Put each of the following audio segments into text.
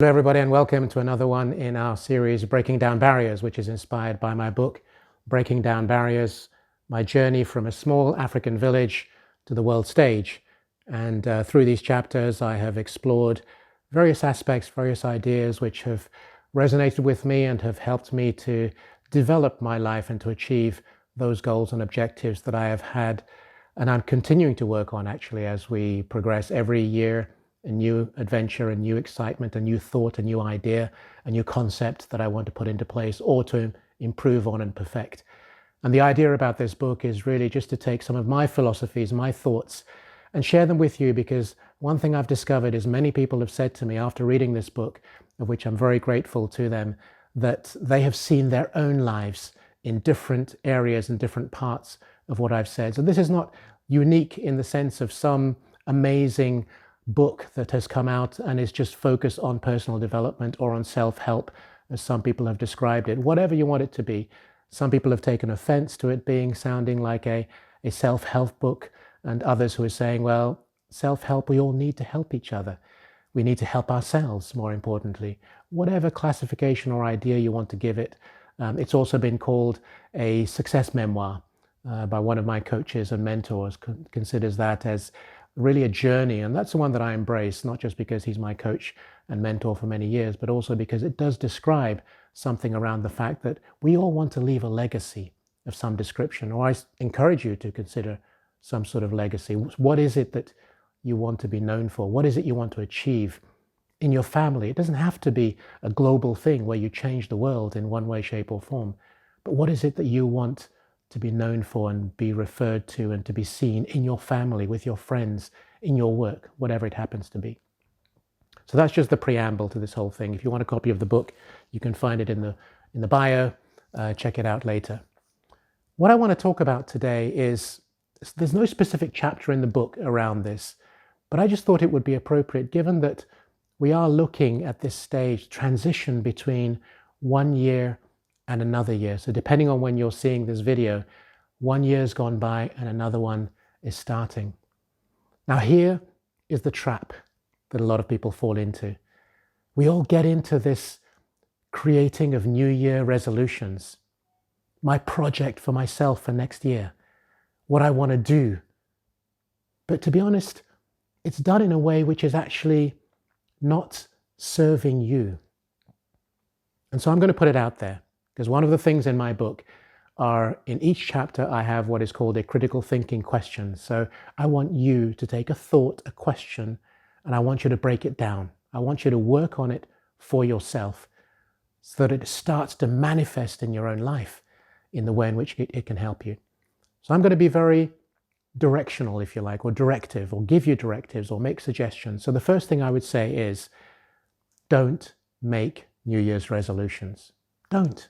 Hello everybody and welcome to another one in our series Breaking Down Barriers, which is inspired by my book Breaking Down Barriers, my journey from a small African village to the world stage. And through these chapters I have explored various aspects, various ideas which have resonated with me and have helped me to develop my life and to achieve those goals and objectives that I have had and I'm continuing to work on actually as we progress every year. A new adventure, a new excitement, a new thought, a new idea, a new concept that I want to put into place or to improve on and perfect. And the idea about this book is really just to take some of my philosophies, my thoughts, and share them with you, because one thing I've discovered is many people have said to me after reading this book, of which I'm very grateful to them, that they have seen their own lives in different areas and different parts of what I've said. So this is not unique in the sense of some amazing book that has come out and is just focused on personal development or on self-help, as some people have described it. Whatever you want it to be. Some people have taken offense to it being sounding like a self-help book, and others who are saying, well, self-help, we all need to help each other. We need to help ourselves, more importantly. Whatever classification or idea you want to give it. It's also been called a success memoir by one of my coaches and mentors, considers that as really a journey, and that's the one that I embrace, not just because he's my coach and mentor for many years, but also because it does describe something around the fact that we all want to leave a legacy of some description, or I encourage you to consider some sort of legacy. What is it that you want to be known for? What is it you want to achieve in your family? It doesn't have to be a global thing where you change the world in one way, shape, or form, but what is it that you want to be known for and be referred to and to be seen in your family, with your friends, in your work, whatever it happens to be. So that's just the preamble to this whole thing. If you want a copy of the book, you can find it in the bio. Check it out later. What I want to talk about today is, there's no specific chapter in the book around this, but I just thought it would be appropriate, given that we are looking at this stage, transition between 1 year and another year. So depending on when you're seeing this video, 1 year's gone by and another one is starting. Now here is the trap that a lot of people fall into. We all get into this creating of New Year resolutions. My project for myself for next year, what I want to do. But to be honest, it's done in a way which is actually not serving you. And so I'm going to put it out there. Because one of the things in my book are, in each chapter, I have what is called a critical thinking question. So I want you to take a thought, a question, and I want you to break it down. I want you to work on it for yourself so that it starts to manifest in your own life in the way in which it can help you. So I'm going to be very directional, if you like, or directive, or give you directives, or make suggestions. So the first thing I would say is, don't make New Year's resolutions. Don't.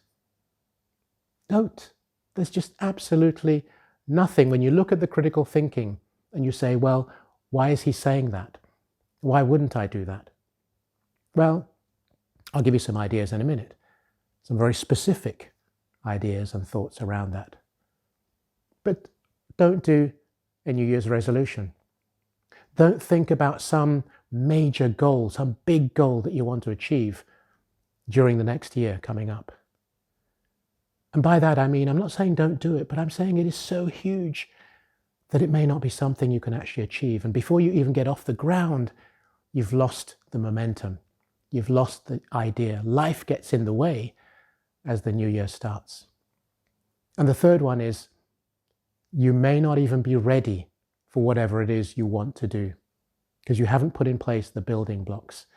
There's just absolutely nothing. When you look at the critical thinking and you say, well, why is he saying that? Why wouldn't I do that? Well, I'll give you some ideas in a minute. Some very specific ideas and thoughts around that. But don't do a New Year's resolution. Don't think about some major goal, some big goal that you want to achieve during the next year coming up. And by that I mean, I'm not saying don't do it, but I'm saying it is so huge that it may not be something you can actually achieve. And before you even get off the ground, you've lost the momentum. You've lost the idea. Life gets in the way as the new year starts. And the third one is, you may not even be ready for whatever it is you want to do, because you haven't put in place the building blocks.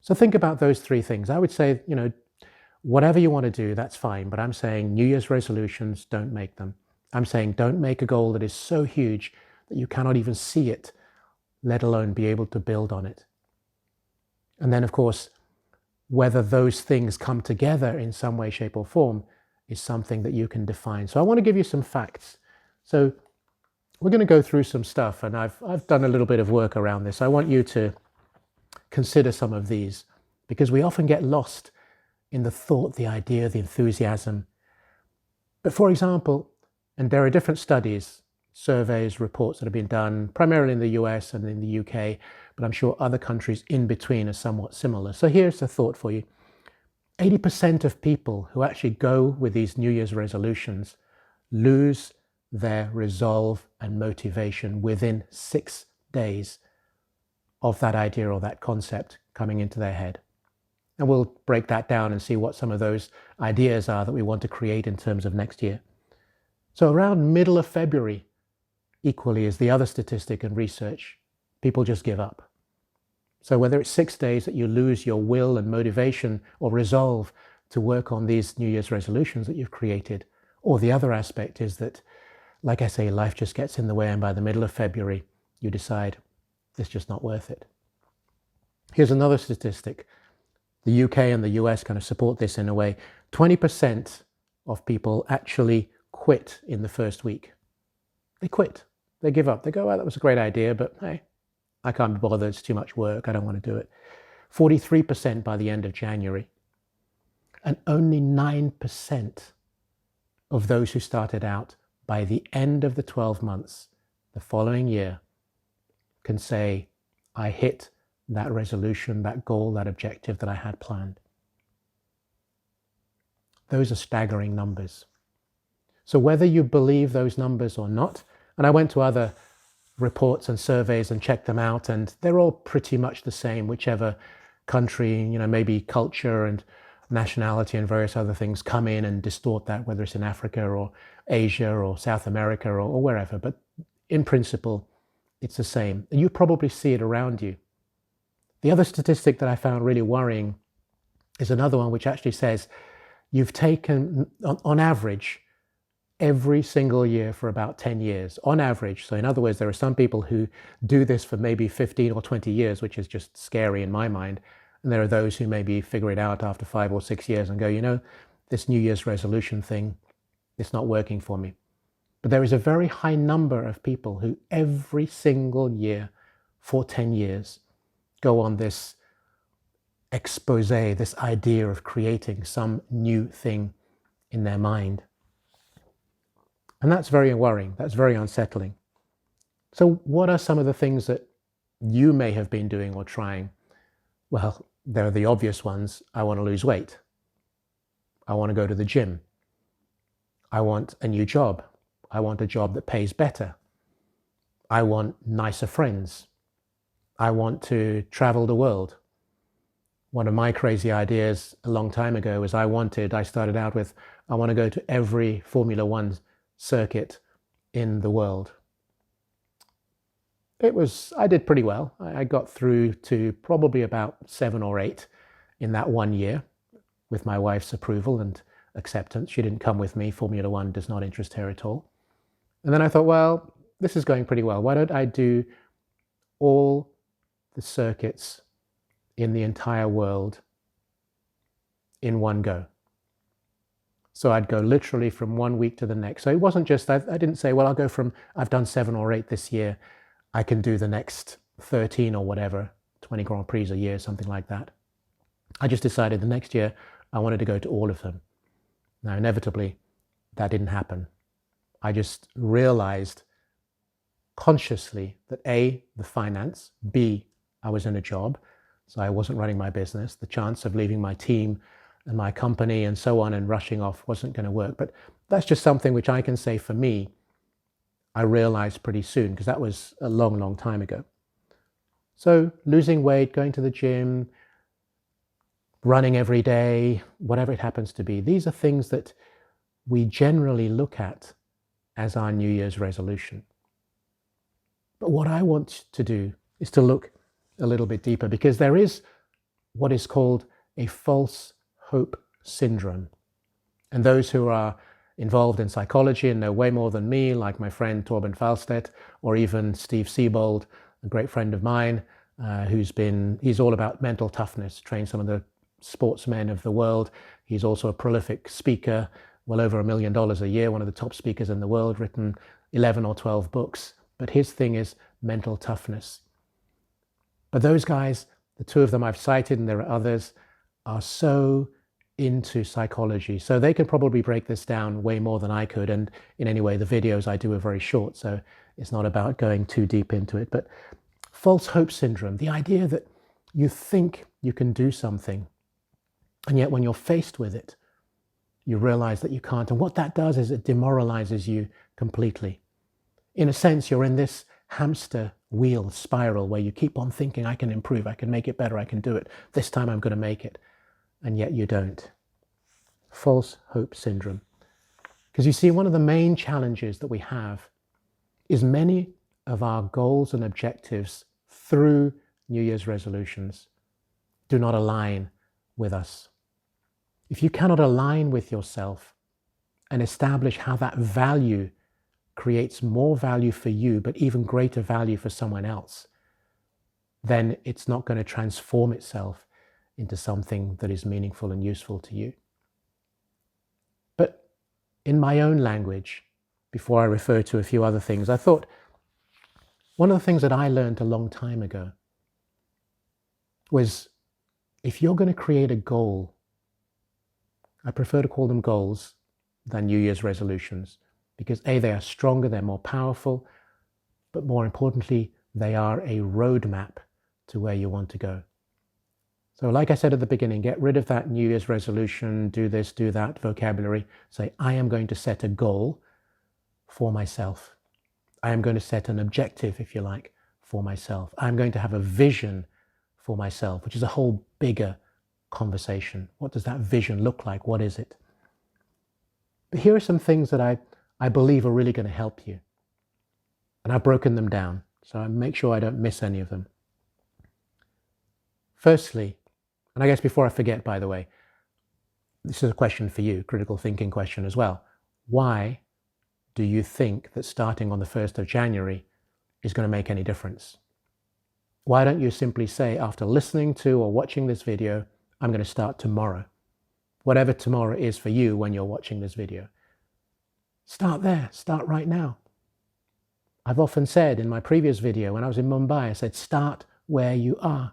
So think about those three things. I would say, whatever you want to do, that's fine. But I'm saying New Year's resolutions, don't make them. I'm saying don't make a goal that is so huge that you cannot even see it, let alone be able to build on it. And then, of course, whether those things come together in some way, shape, or form is something that you can define. So I want to give you some facts. So we're going to go through some stuff, and I've done a little bit of work around this. I want you to consider some of these, because we often get lost in the thought, the idea, the enthusiasm. But for example, and there are different studies, surveys, reports that have been done primarily in the US and in the UK, but I'm sure other countries in between are somewhat similar. So here's a thought for you. 80% of people who actually go with these New Year's resolutions lose their resolve and motivation within 6 days of that idea or that concept coming into their head. And we'll break that down and see what some of those ideas are that we want to create in terms of next year. So around middle of February, equally as the other statistic and research, people just give up. So whether it's 6 days that you lose your will and motivation or resolve to work on these New Year's resolutions that you've created, or the other aspect is that, like I say, life just gets in the way, and by the middle of February, you decide it's just not worth it. Here's another statistic. The UK and the US kind of support this in a way. 20% of people actually quit in the first week. They quit. They give up. They go, well, that was a great idea, but hey, I can't be bothered. It's too much work. I don't want to do it. 43% by the end of January. And only 9% of those who started out by the end of the 12 months, the following year, can say, I hit that resolution, that goal, that objective that I had planned. Those are staggering numbers. So whether you believe those numbers or not, and I went to other reports and surveys and checked them out, and they're all pretty much the same, whichever country, maybe culture and nationality and various other things come in and distort that, whether it's in Africa or Asia or South America or wherever. But in principle, it's the same. And you probably see it around you. The other statistic that I found really worrying is another one which actually says you've taken, on average, every single year for about 10 years, on average. So in other words, there are some people who do this for maybe 15 or 20 years, which is just scary in my mind. And there are those who maybe figure it out after 5 or 6 years and go, this New Year's resolution thing, it's not working for me. But there is a very high number of people who every single year for 10 years go on this expose, this idea of creating some new thing in their mind. And that's very worrying. That's very unsettling. So what are some of the things that you may have been doing or trying? Well, there are the obvious ones. I want to lose weight. I want to go to the gym. I want a new job. I want a job that pays better. I want nicer friends. I want to travel the world. One of my crazy ideas a long time ago was I started out with, I want to go to every Formula One circuit in the world. I did pretty well. I got through to probably about 7 or 8 in that 1 year with my wife's approval and acceptance. She didn't come with me. Formula One does not interest her at all. And then I thought, well, this is going pretty well. Why don't I do all the circuits in the entire world in one go? So I'd go literally from 1 week to the next. So it wasn't just, I didn't say, well, I've done 7 or 8 this year. I can do the next 13 or whatever, 20 Grand Prix a year, something like that. I just decided the next year I wanted to go to all of them. Now, inevitably, that didn't happen. I just realized consciously that A, the finance, B, I was in a job, so I wasn't running my business. The chance of leaving my team and my company and so on and rushing off wasn't going to work. But that's just something which I can say for me, I realized pretty soon, because that was a long, long time ago. So losing weight, going to the gym, running every day, whatever it happens to be, these are things that we generally look at as our New Year's resolution. But what I want to do is to look a little bit deeper, because there is what is called a false hope syndrome. And those who are involved in psychology and know way more than me, like my friend Torben Falstedt, or even Steve Siebold, a great friend of mine, he's all about mental toughness, trained some of the sportsmen of the world. He's also a prolific speaker, well over $1 million a year, one of the top speakers in the world, written 11 or 12 books. But his thing is mental toughness. But those guys, the two of them I've cited, and there are others, are so into psychology. So they can probably break this down way more than I could. And in any way, the videos I do are very short, so it's not about going too deep into it. But False hope syndrome, the idea that you think you can do something, and yet when you're faced with it, you realize that you can't. And what that does is it demoralizes you completely. In a sense, you're in this hamster wheel spiral where you keep on thinking, I can improve, I can make it better, I can do it. This time I'm going to make it. And yet you don't. False hope syndrome. Because you see, one of the main challenges that we have is many of our goals and objectives through New Year's resolutions do not align with us. If you cannot align with yourself and establish how that value creates more value for you, but even greater value for someone else, then it's not going to transform itself into something that is meaningful and useful to you. But in my own language, before I refer to a few other things, I thought one of the things that I learned a long time ago was if you're going to create a goal, I prefer to call them goals than New Year's resolutions, because A, they are stronger, they're more powerful, but more importantly, they are a roadmap to where you want to go. So like I said at the beginning, get rid of that New Year's resolution, do this, do that vocabulary. Say, I am going to set a goal for myself. I am going to set an objective, if you like, for myself. I'm going to have a vision for myself, which is a whole bigger conversation. What does that vision look like? What is it? But here are some things that I believe are really going to help you. And I've broken them down, so I make sure I don't miss any of them. Firstly, and I guess before I forget, by the way, this is a question for you, critical thinking question as well. Why do you think that starting on the 1st of January is going to make any difference? Why don't you simply say, after listening to or watching this video, I'm going to start tomorrow? Whatever tomorrow is for you when you're watching this video. Start there. Start right now. I've often said in my previous video, when I was in Mumbai, I said, start where you are.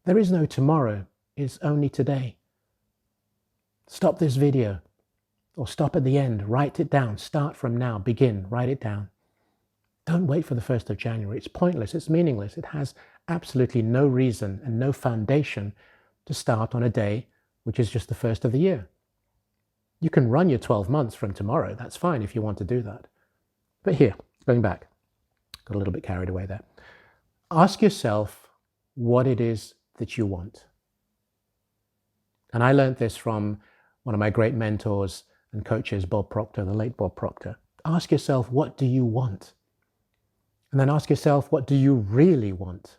There is no tomorrow. It's only today. Stop this video or stop at the end. Write it down. Start from now. Begin. Write it down. Don't wait for the 1st of January. It's pointless. It's meaningless. It has absolutely no reason and no foundation to start on a day which is just the 1st of the year. You can run your 12 months from tomorrow. That's fine if you want to do that. But here, going back, got a little bit carried away there. Ask yourself what it is that you want. And I learned this from one of my great mentors and coaches, Bob Proctor, the late Bob Proctor. Ask yourself, what do you want? And then ask yourself, what do you really want?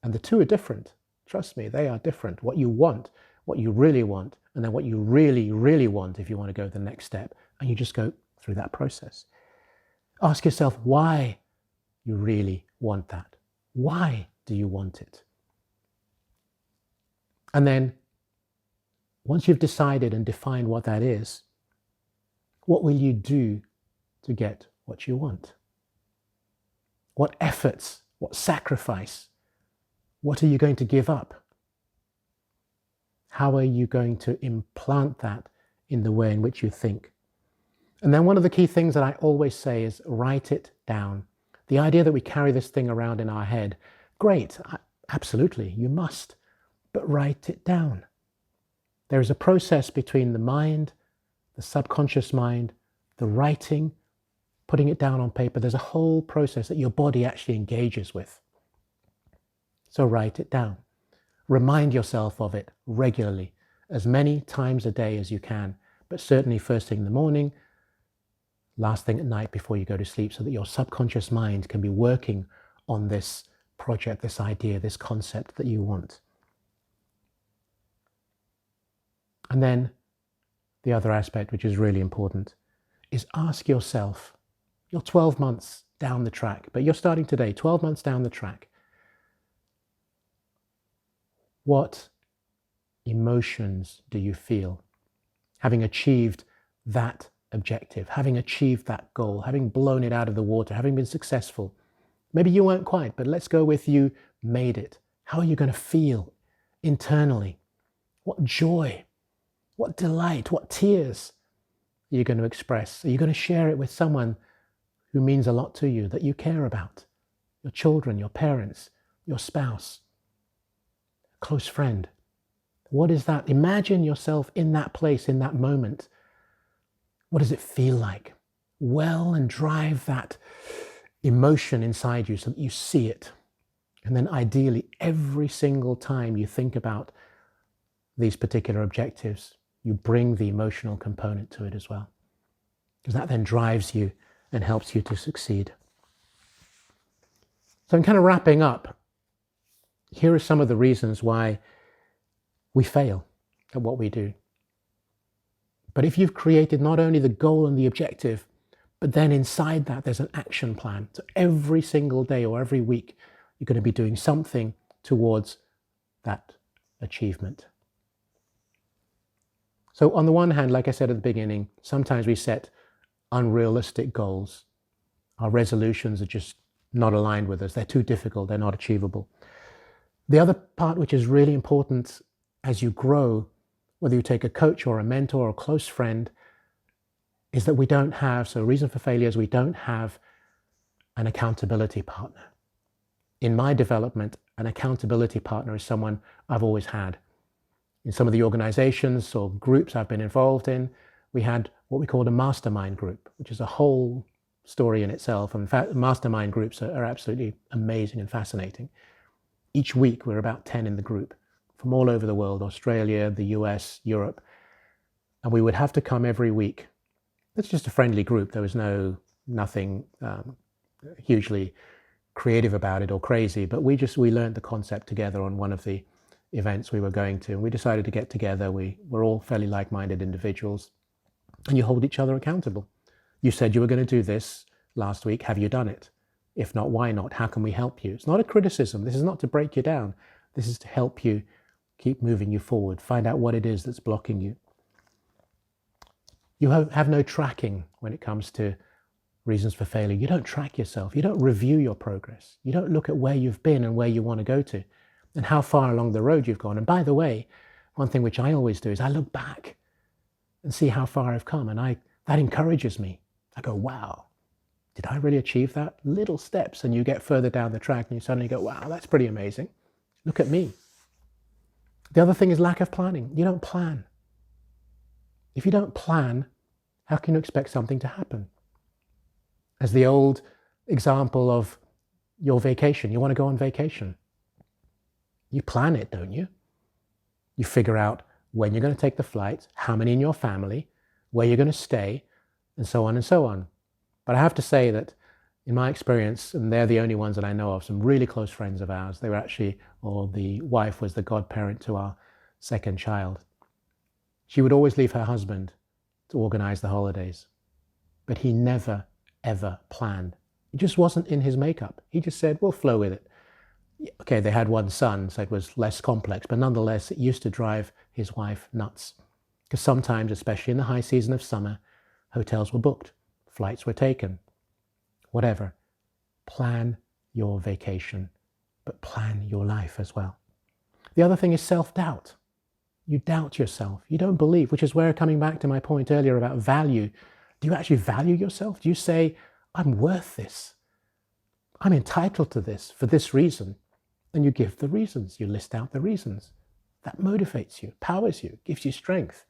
And the two are different. Trust me, they are different. What you want, what you really want, and then what you really, really want if you want to go the next step. And you just go through that process. Ask yourself why you really want that. Why do you want it? And then once you've decided and defined what that is, what will you do to get what you want? What efforts, what sacrifice, what are you going to give up? How are you going to implant that in the way in which you think? And then one of the key things that I always say is write it down. The idea that we carry this thing around in our head, great, absolutely, you must, but write it down. There is a process between the mind, the subconscious mind, the writing, putting it down on paper. There's a whole process that your body actually engages with. So write it down. Remind yourself of it regularly, as many times a day as you can, but certainly first thing in the morning, last thing at night before you go to sleep, so that your subconscious mind can be working on this project, this idea, this concept that you want. And then the other aspect, which is really important, is ask yourself, you're 12 months down the track, but you're starting today, 12 months down the track. What emotions do you feel having achieved that objective, having achieved that goal, having blown it out of the water, having been successful? Maybe you weren't quite, but let's go with you made it. How are you going to feel internally? What joy, what delight, what tears are you going to express? Are you going to share it with someone who means a lot to you, that you care about? your children, your parents, your spouse, close friend. What is that? Imagine yourself in that place, in that moment. What does it feel like? Well, and drive that emotion inside you so that you see it. And then ideally, every single time you think about these particular objectives, you bring the emotional component to it as well. Because that then drives you and helps you to succeed. So I'm kind of wrapping up. Here are some of the reasons why we fail at what we do. But if you've created not only the goal and the objective, but then inside that there's an action plan. So every single day or every week, you're going to be doing something towards that achievement. So on the one hand, like I said at the beginning, sometimes we set unrealistic goals. Our resolutions are just not aligned with us. They're too difficult. They're not achievable. The other part, which is really important as you grow, whether you take a coach or a mentor or a close friend, is that we don't have, so a reason for failure is we don't have an accountability partner. In my development, an accountability partner is someone I've always had. In some of the organizations or groups I've been involved in, we had what we called a mastermind group, which is a whole story in itself. In fact, mastermind groups are absolutely amazing and fascinating. Each week, we're about 10 in the group from all over the world, Australia, the US, Europe. And we would have to come every week. It's just a friendly group. There was nothing hugely creative about it or crazy, but we learned the concept together on one of the events we were going to. And we decided to get together. We were all fairly like-minded individuals. And you hold each other accountable. You said you were going to do this last week. Have you done it? If not, why not? How can we help you? It's not a criticism. This is not to break you down. This is to help you keep moving you forward. Find out what it is that's blocking you. You have no tracking when it comes to reasons for failure. You don't track yourself. You don't review your progress. You don't look at where you've been and where you want to go to and how far along the road you've gone. And by the way, one thing which I always do is I look back and see how far I've come. And that encourages me. I go, wow, did I really achieve that? Little steps. And you get further down the track and you suddenly go, wow, that's pretty amazing. Look at me. The other thing is lack of planning. You don't plan. If you don't plan, how can you expect something to happen? As the old example of your vacation, you want to go on vacation. You plan it, don't you? You figure out when you're going to take the flight, how many in your family, where you're going to stay, and so on and so on. But I have to say that in my experience, and they're the only ones that I know of, some really close friends of ours, they were actually, or the wife was the godparent to our second child. She would always leave her husband to organize the holidays, but he never, ever planned. It just wasn't in his makeup. He just said, we'll flow with it. Okay, they had one son, so it was less complex, but nonetheless, it used to drive his wife nuts. Because sometimes, especially in the high season of summer, hotels were booked, flights were taken, whatever. Plan your vacation, but plan your life as well. The other thing is self-doubt. You doubt yourself. You don't believe, which is where, coming back to my point earlier about value, do you actually value yourself? Do you say, I'm worth this? I'm entitled to this for this reason. And you give the reasons. You list out the reasons. That motivates you, powers you, gives you strength.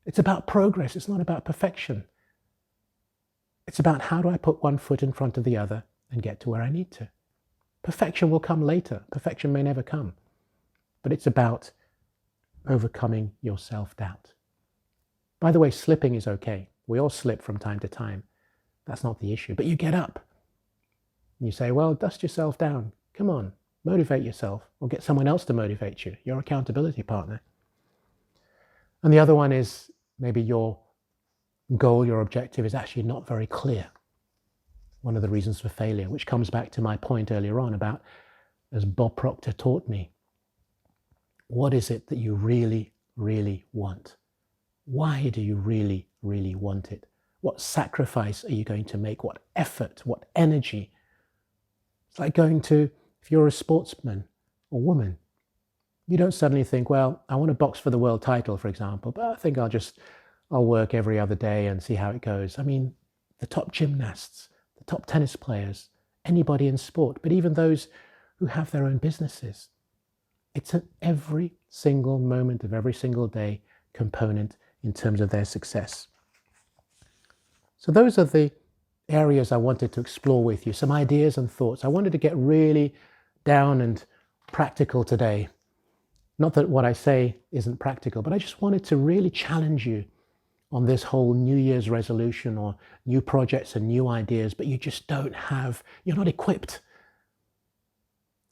It's about progress. It's not about perfection. It's about how do I put one foot in front of the other and get to where I need to. Perfection will come later. Perfection may never come. But it's about overcoming your self-doubt. By the way, slipping is okay. We all slip from time to time. That's not the issue. But you get up. And you say, well, dust yourself down. Come on, motivate yourself, or get someone else to motivate you, your accountability partner. And the other one is maybe your goal, your objective is actually not very clear. One of the reasons for failure, which comes back to my point earlier on about, as Bob Proctor taught me, what is it that you really, really want? Why do you really, really want it? What sacrifice are you going to make? What effort, what energy? It's like going to, if you're a sportsman or woman, you don't suddenly think, well, I want to box for the world title, for example, but I think I'll work every other day and see how it goes. I mean, the top gymnasts, the top tennis players, anybody in sport, but even those who have their own businesses. It's an every single moment of every single day component in terms of their success. So those are the areas I wanted to explore with you, some ideas and thoughts. I wanted to get really down and practical today. Not that what I say isn't practical, but I just wanted to really challenge you on this whole New Year's resolution or new projects and new ideas, but you just don't have, you're not equipped.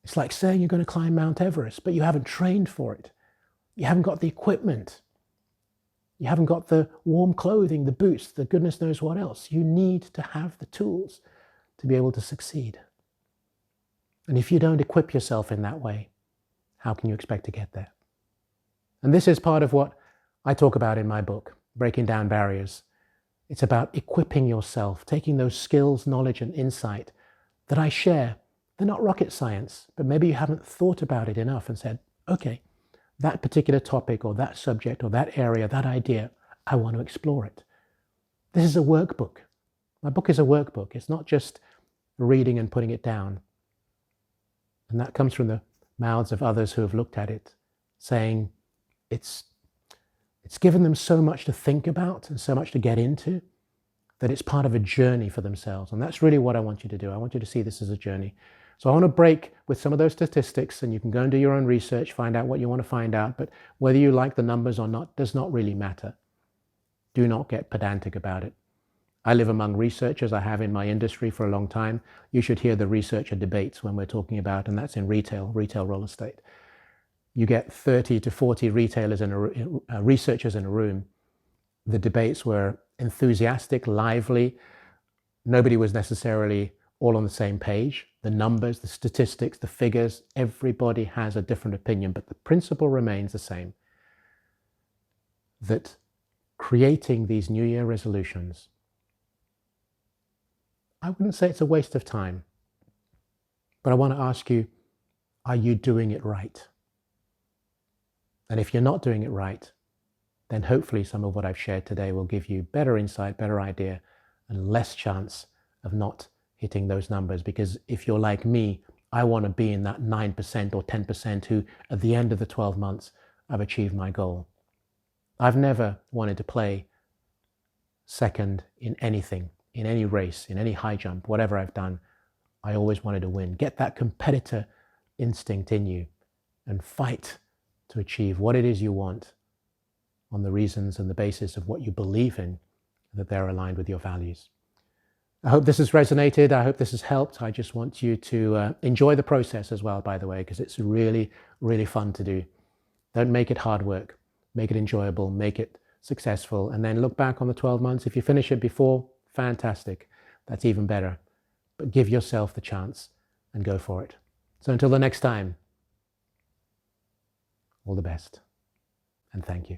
It's like saying you're going to climb Mount Everest, but you haven't trained for it. You haven't got the equipment. You haven't got the warm clothing, the boots, the goodness knows what else. You need to have the tools to be able to succeed. And if you don't equip yourself in that way, how can you expect to get there? And this is part of what I talk about in my book, Breaking Down Barriers. It's about equipping yourself, taking those skills, knowledge, and insight that I share. They're not rocket science, but maybe you haven't thought about it enough and said, okay, that particular topic or that subject or that area, that idea, I want to explore it. This is a workbook. My book is a workbook. It's not just reading and putting it down. And that comes from the mouths of others who have looked at it, saying it's given them so much to think about and so much to get into that it's part of a journey for themselves. And that's really what I want you to do. I want you to see this as a journey. So I want to break with some of those statistics, and you can go and do your own research, find out what you want to find out, but whether you like the numbers or not does not really matter. Do not get pedantic about it. I live among researchers. I have in my industry for a long time. You should hear the researcher debates when we're talking about, and that's in retail real estate. You get 30 to 40 retailers researchers in a room. The debates were enthusiastic, lively. Nobody was necessarily all on the same page. The numbers, the statistics, the figures, everybody has a different opinion, but the principle remains the same. That creating these New Year resolutions, I wouldn't say it's a waste of time, but I want to ask you, are you doing it right? And if you're not doing it right, then hopefully some of what I've shared today will give you better insight, better idea, and less chance of not hitting those numbers. Because if you're like me, I want to be in that 9% or 10% who, at the end of the 12 months, I've achieved my goal. I've never wanted to play second in anything, in any race, in any high jump, whatever I've done. I always wanted to win. Get that competitor instinct in you and fight to achieve what it is you want on the reasons and the basis of what you believe in, that they're aligned with your values. I hope this has resonated. I hope this has helped. I just want you to enjoy the process as well, by the way, because it's really, really fun to do. Don't make it hard work. Make it enjoyable, make it successful, and then look back on the 12 months. If you finish it before, fantastic. That's even better. But give yourself the chance and go for it. So until the next time, all the best, and thank you.